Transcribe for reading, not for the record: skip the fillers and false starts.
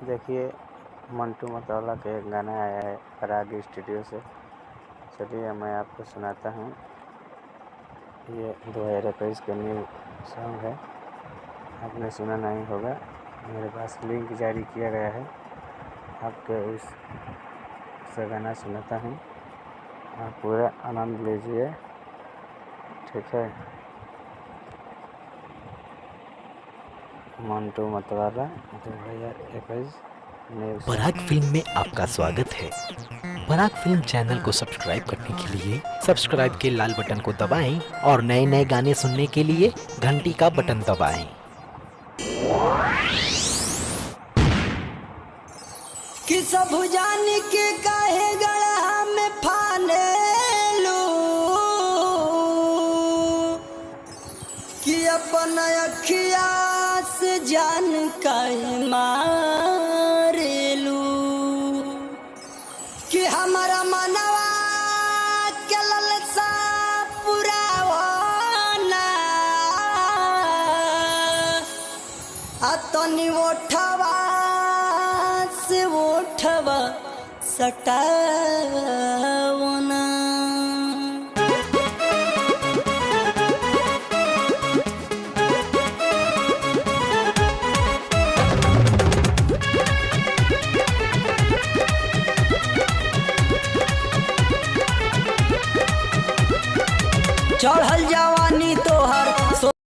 देखिए, मंटू मतौला का एक गाना आया है पराग स्टूडियो से। चलिए मैं आपको सुनाता हूँ। ये 2021 का न्यू सॉन्ग है, आपने सुना नहीं होगा। मेरे पास लिंक जारी किया गया है, आपको उससे गाना सुनाता हूँ, आप पूरा आनंद लीजिए, ठीक है। मंटू मतवाला 2021 न्यू पराग सॉन्ग। फिल्म में आपका स्वागत है। पराग फिल्म चैनल को सब्सक्राइब करने के लिए सब्सक्राइब के लाल बटन को दबाएं और नए नए गाने सुनने के लिए घंटी का बटन दबाएं। कि सब जान के काहे गढ़ा में फाने लो, कि अपन अखिया से जान काहे मारे लो, कि हमारा मनवा के ललसा पुरावाना अतनी ओठवा से ओठवा सटावाना।